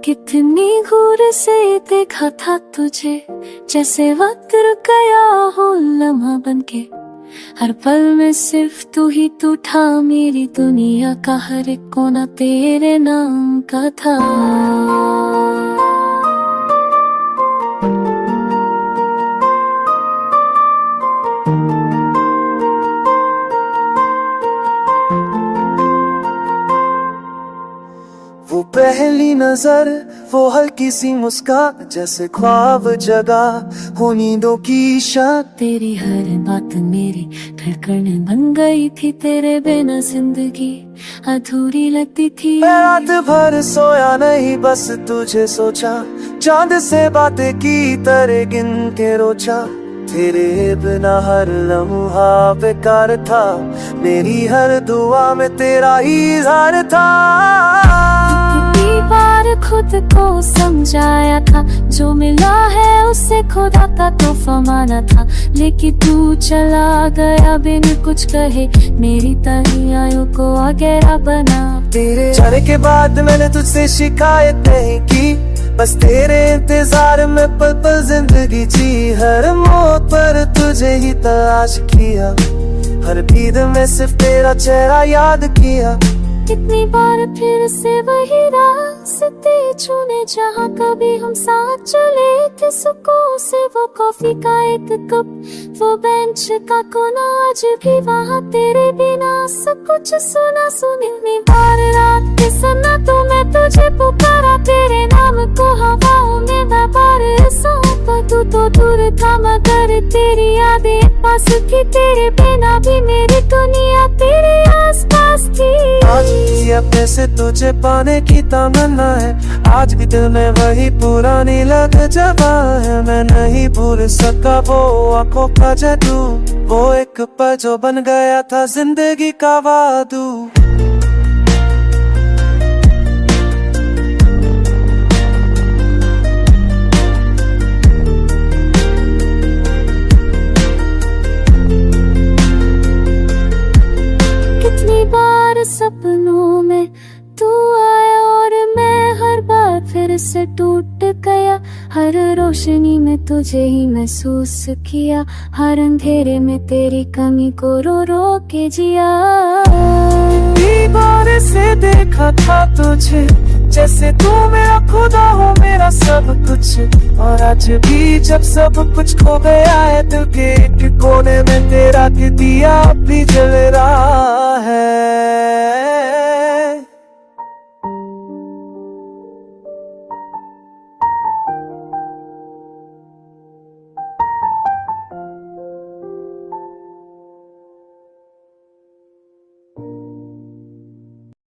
कितनी घूर से देखा था तुझे, जैसे वक्त रुक गया हो लम्हा बनके। हर पल में सिर्फ तू ही तू था, मेरी दुनिया का हर एक कोना तेरे नाम का था। वो पहली नजर, वो हल्की सी मुस्कान, जैसे ख्वाब जगा हो नींदों की शान। तेरी हर बात मेरी धड़कन बन गई थी, तेरे बिना जिंदगी अधूरी लगती थी। मैं रात भर सोया नहीं, बस तुझे सोचा, चांद से बातें की तरह गिन के रोचा। तेरे बिना हर लम्हा बेकार था, मेरी हर दुआ में तेरा ही इज़हार था। कितनी बार खुद को समझाया था, जो मिला है उससे खुदा का तोहफा माना था। लेकिन तू चला गया बिन कुछ कहे, मेरी तन्हाइयों को गहरा बना। तेरे जाने के बाद मैंने तुझसे शिकायत नहीं की, बस तेरे इंतजार में पल पल जिंदगी जी। हर मौत पर तुझे ही तलाश किया, हर नींद में सिर्फ तेरा चेहरा याद किया। कितनी बार फिर से वही रास्ते चुने, जहाँ कभी हम साथ चले थे सुकून से। वो कॉफी का एक कप, वो बेंच का कोना, आज भी वहाँ तेरे बिना सब कुछ सुना। सुनी बार रात के सन्ना तो मैं तुझे पुकारा, तेरे नाम को हवाओं में दबार सौंपा। तू तो दूर था मगर तेरी यादें पास थी, तेरे बिना भी मेरी दुनिया तेरे आसपास थी। आज भी अपने से तुझे पाने की तमन्ना है, आज भी दिल में वही पुरानी लग जवा है। मैं नहीं भूल सका वो आंखों का जादू, वो एक पल जो बन गया था जिंदगी का वादू। कितनी बार सपनों में तू आया और मैं हर बार फिर से टूट गया। हर रोशनी में तुझे ही महसूस किया, हर अंधेरे में तेरी कमी को रो रो के जिया। दीवार से देखा था तुझे, जैसे तू मेरा खुदा हो, मेरा सब कुछ। और आज भी जब सब कुछ खो गया है, दिल के एक कोने में तेरा दिया भी जल रहा है।